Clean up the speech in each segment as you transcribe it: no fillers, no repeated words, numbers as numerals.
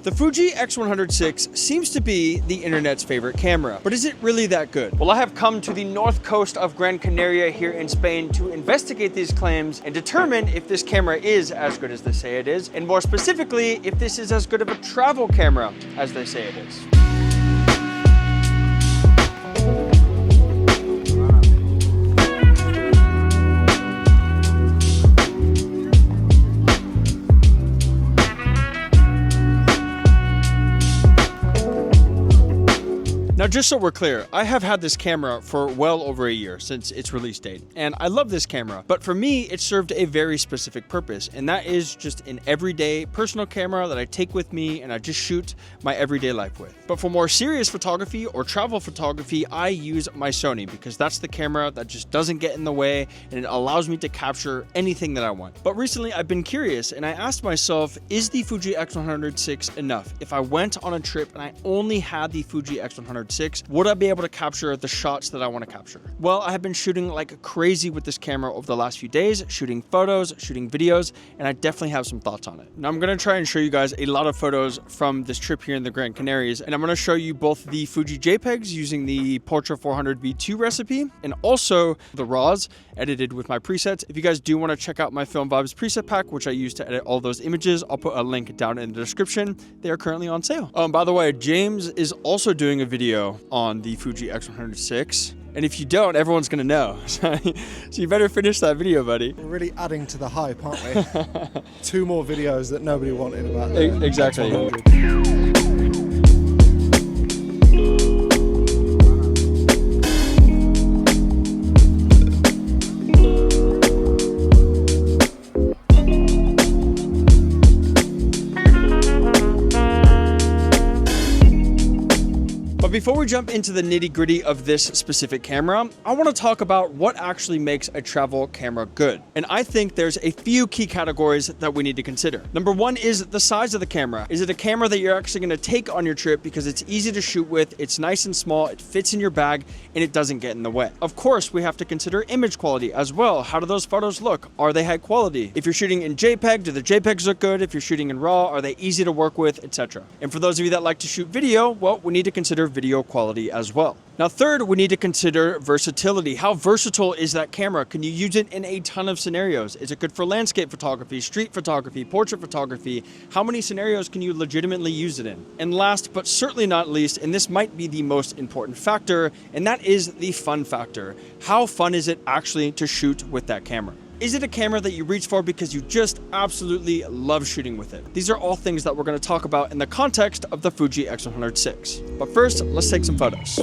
The Fuji X100VI seems to be the internet's favorite camera, but is it really that good? Well, I have come to the north coast of Gran Canaria here in Spain to investigate these claims and determine if this camera is as good as they say it is, and more specifically, if this is as good of a travel camera as they say it is. Now, just so we're clear, I have had this camera for well over a year since its release date, and I love this camera, but for me, it served a very specific purpose, and that is just an everyday personal camera that I take with me and I just shoot my everyday life with. But for more serious photography or travel photography, I use my Sony because that's the camera that just doesn't get in the way and it allows me to capture anything that I want. But recently, I've been curious and I asked myself, is the Fuji X100VI enough? If I went on a trip and I only had the Fuji X100VI, would I be able to capture the shots that I want to capture? Well, I have been shooting like crazy with this camera over the last few days, shooting photos, shooting videos, and I definitely have some thoughts on it. Now, I'm going to try and show you guys a lot of photos from this trip here in the Gran Canaries, and I'm going to show you both the Fuji JPEGs using the Portra 400V2 recipe, and also the RAWs edited with my presets. If you guys do want to check out my Film Vibes preset pack, which I use to edit all those images, I'll put a link down in the description. They are currently on sale. By the way, James is also doing a video on the Fuji X100VI, and if you don't, everyone's gonna know. So you better finish that video, buddy. We're really adding to the hype, aren't we? 2 more videos that nobody wanted about exactly. X100. But before we jump into the nitty-gritty of this specific camera, I want to talk about what actually makes a travel camera good. And I think there's a few key categories that we need to consider. Number 1 is the size of the camera. Is it a camera that you're actually going to take on your trip because it's easy to shoot with, it's nice and small, it fits in your bag, and it doesn't get in the way? Of course, we have to consider image quality as well. How do those photos look? Are they high quality? If you're shooting in JPEG, do the JPEGs look good? If you're shooting in RAW, are they easy to work with, etc.? And for those of you that like to shoot video, well, we need to consider video quality as well. Now, third, we need to consider versatility. How versatile is that camera? Can you use it in a ton of scenarios? Is it good for landscape photography, street photography, portrait photography? How many scenarios can you legitimately use it in? And last, but certainly not least, and this might be the most important factor, and that is the fun factor. How fun is it actually to shoot with that camera? Is it a camera that you reach for because you just absolutely love shooting with it? These are all things that we're going to talk about in the context of the Fuji X100VI. But first, let's take some photos.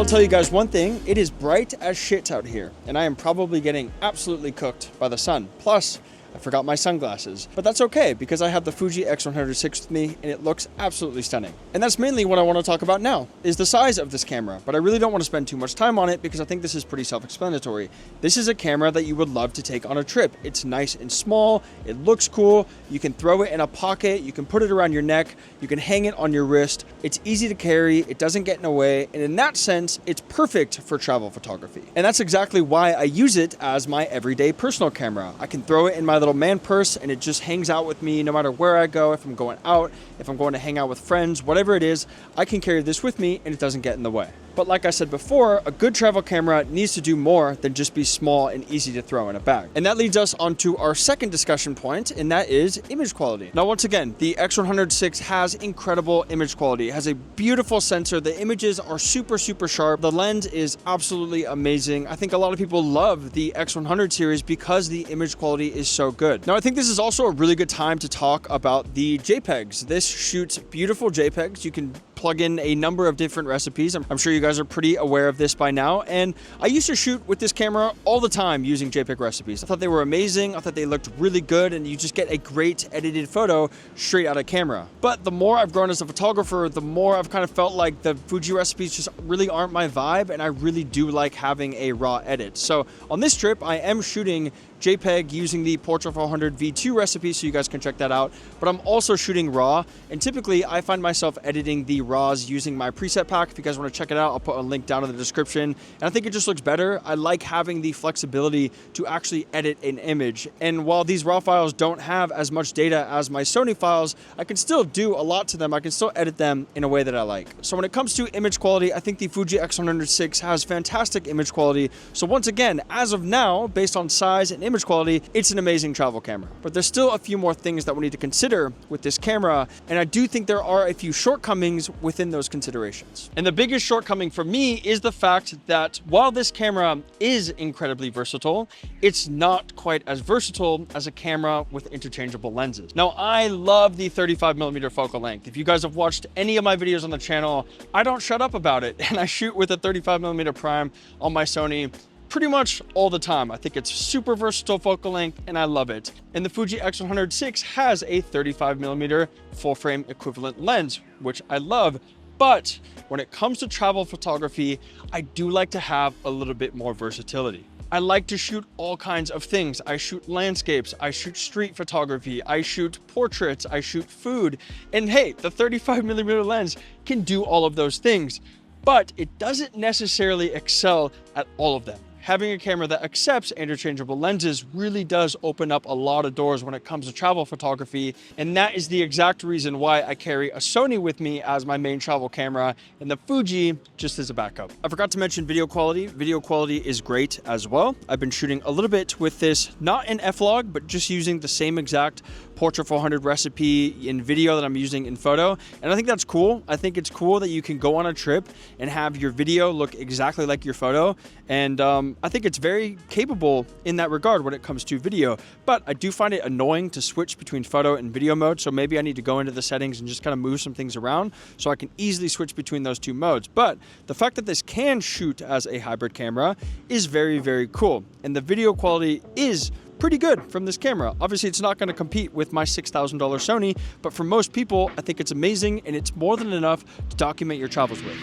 I'll tell you guys one thing, it is bright as shit out here, and I am probably getting absolutely cooked by the sun. Plus, I forgot my sunglasses, but that's okay because I have the Fuji X100VI with me and it looks absolutely stunning. And that's mainly what I want to talk about now, is the size of this camera, but I really don't want to spend too much time on it because I think this is pretty self-explanatory. This is a camera that you would love to take on a trip. It's nice and small, it looks cool, you can throw it in a pocket, you can put it around your neck, you can hang it on your wrist, it's easy to carry, it doesn't get in the way, and in that sense, it's perfect for travel photography. And that's exactly why I use it as my everyday personal camera. I can throw it in my little man purse and it just hangs out with me no matter where I go. If I'm going out, if I'm going to hang out with friends, whatever it is, I can carry this with me and it doesn't get in the way. But like I said before, a good travel camera needs to do more than just be small and easy to throw in a bag. And that leads us onto our second discussion point, and that is image quality. Now, once again, the X100VI has incredible image quality. It has a beautiful sensor. The images are super, super sharp. The lens is absolutely amazing. I think a lot of people love the X100 series because the image quality is so good. Now, I think this is also a really good time to talk about the JPEGs. This shoots beautiful JPEGs. You can plug in a number of different recipes. I'm sure you guys are pretty aware of this by now. And I used to shoot with this camera all the time using JPEG recipes. I thought they were amazing. I thought they looked really good, and you just get a great edited photo straight out of camera. But the more I've grown as a photographer, the more I've kind of felt like the Fuji recipes just really aren't my vibe, and I really do like having a raw edit. So on this trip, I am shooting JPEG using the Portrait 400 V2 recipe, so you guys can check that out. But I'm also shooting RAW, and typically I find myself editing the RAWs using my preset pack. If you guys want to check it out, I'll put a link down in the description. And I think it just looks better. I like having the flexibility to actually edit an image. And while these RAW files don't have as much data as my Sony files, I can still do a lot to them. I can still edit them in a way that I like. So when it comes to image quality, I think the Fuji X100VI has fantastic image quality. So once again, as of now, based on size and image quality, it's an amazing travel camera. But there's still a few more things that we need to consider with this camera, and I do think there are a few shortcomings within those considerations. And the biggest shortcoming for me is the fact that while this camera is incredibly versatile, it's not quite as versatile as a camera with interchangeable lenses. Now, I love the 35mm focal length. If you guys have watched any of my videos on the channel, I don't shut up about it, and I shoot with a 35mm prime on my Sony pretty much all the time. I think it's super versatile focal length, and I love it. And the Fuji X100VI has a 35mm full frame equivalent lens, which I love. But when it comes to travel photography, I do like to have a little bit more versatility. I like to shoot all kinds of things. I shoot landscapes, I shoot street photography, I shoot portraits, I shoot food. And hey, the 35mm lens can do all of those things, but it doesn't necessarily excel at all of them. Having a camera that accepts interchangeable lenses really does open up a lot of doors when it comes to travel photography, and that is the exact reason why I carry a Sony with me as my main travel camera and the Fuji just as a backup. I forgot to mention video quality. Video quality is great as well. I've been shooting a little bit with this, not in F-Log, but just using the same exact Portrait 400 recipe in video that I'm using in photo, and I think that's cool. I think it's cool that you can go on a trip and have your video look exactly like your photo, and I think it's very capable in that regard when it comes to video. But I do find it annoying to switch between photo and video mode, so maybe I need to go into the settings and just kind of move some things around so I can easily switch between those two modes. But the fact that this can shoot as a hybrid camera is very, very cool, and the video quality is pretty good from this camera. Obviously, it's not going to compete with my $6,000 Sony, but for most people, I think it's amazing, and it's more than enough to document your travels with.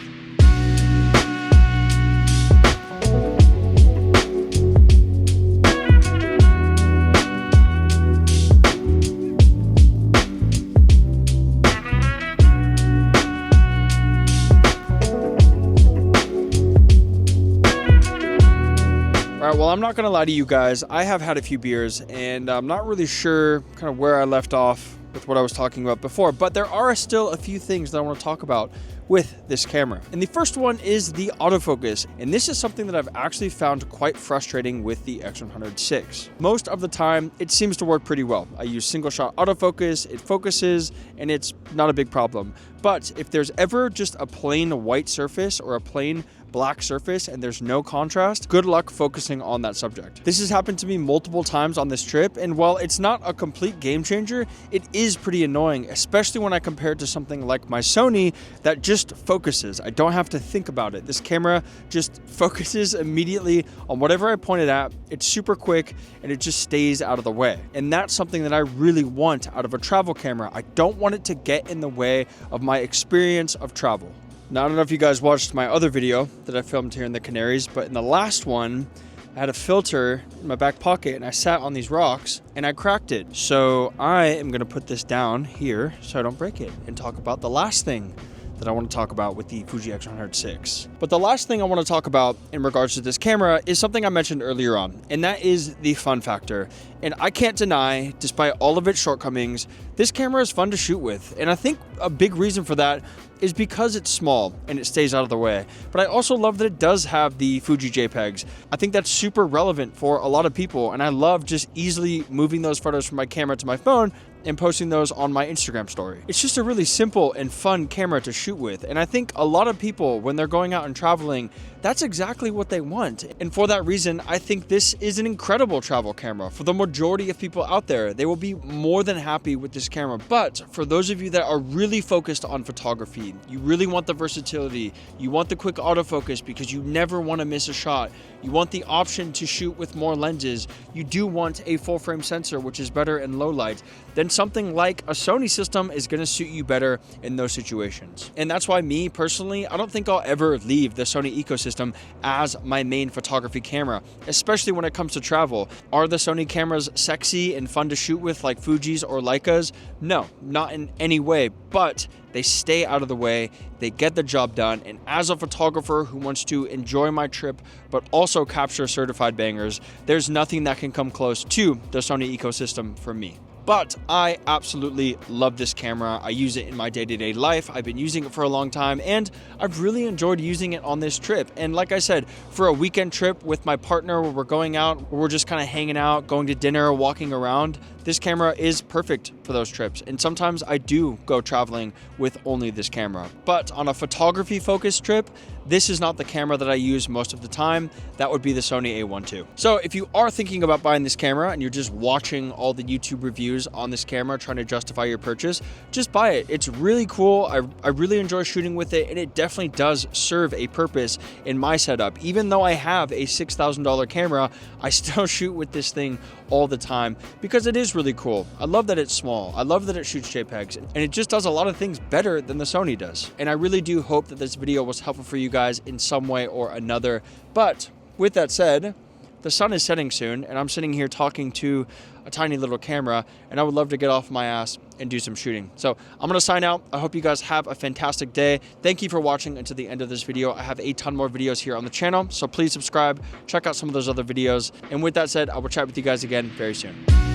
Well, I'm not going to lie to you guys. I have had a few beers, and I'm not really sure kind of where I left off with what I was talking about before, but there are still a few things that I want to talk about with this camera. And the first one is the autofocus. And this is something that I've actually found quite frustrating with the X100VI. Most of the time, it seems to work pretty well. I use single shot autofocus, it focuses, and it's not a big problem. But if there's ever just a plain white surface or a plain black surface and there's no contrast, good luck focusing on that subject. This has happened to me multiple times on this trip, and while it's not a complete game changer, it is pretty annoying, especially when I compare it to something like my Sony that just focuses. I don't have to think about it. This camera just focuses immediately on whatever I point it at. It's super quick and it just stays out of the way. And that's something that I really want out of a travel camera. I don't want it to get in the way of my experience of travel. Now, I don't know if you guys watched my other video that I filmed here in the Canaries, but in the last one, I had a filter in my back pocket and I sat on these rocks and I cracked it. So I am gonna put this down here so I don't break it and talk about the last thing that I want to talk about with the Fuji X100VI. But the last thing I want to talk about in regards to this camera is something I mentioned earlier on, and that is the fun factor. And I can't deny, despite all of its shortcomings, this camera is fun to shoot with. And I think a big reason for that is because it's small and it stays out of the way. But I also love that it does have the Fuji JPEGs. I think that's super relevant for a lot of people, and I love just easily moving those photos from my camera to my phone and posting those on my Instagram story. It's just a really simple and fun camera to shoot with. And I think a lot of people, when they're going out and traveling, that's exactly what they want. And for that reason, I think this is an incredible travel camera. For the majority of people out there, they will be more than happy with this camera. But for those of you that are really focused on photography, you really want the versatility, you want the quick autofocus because you never want to miss a shot, you want the option to shoot with more lenses, you do want a full frame sensor, which is better in low light, then something like a Sony system is going to suit you better in those situations. And that's why me personally, I don't think I'll ever leave the Sony ecosystem as my main photography camera, especially when it comes to travel. Are the Sony cameras sexy and fun to shoot with like Fuji's or Leicas? No, not in any way, but they stay out of the way, they get the job done, and as a photographer who wants to enjoy my trip but also capture certified bangers, there's nothing that can come close to the Sony ecosystem for me. But I absolutely love this camera. I use it in my day-to-day life. I've been using it for a long time, and I've really enjoyed using it on this trip. And like I said, for a weekend trip with my partner where we're going out, where we're just kind of hanging out, going to dinner, walking around, this camera is perfect for those trips. And sometimes I do go traveling with only this camera. But on a photography-focused trip, this is not the camera that I use most of the time. That would be the Sony A1 II. So if you are thinking about buying this camera and you're just watching all the YouTube reviews on this camera trying to justify your purchase, just buy it. It's really cool. I really enjoy shooting with it, and it definitely does serve a purpose in my setup. Even though I have a $6,000 camera, I still shoot with this thing all the time because it is really cool. I love that it's small. I love that it shoots JPEGs, and it just does a lot of things better than the Sony does. And I really do hope that this video was helpful for you guys in some way or another. But with that said, the sun is setting soon, and I'm sitting here talking to a tiny little camera, and I would love to get off my ass and do some shooting. So I'm gonna sign out. I hope you guys have a fantastic day. Thank you for watching until the end of this video. I have a ton more videos here on the channel, so please subscribe, check out some of those other videos. And with that said, I will chat with you guys again very soon.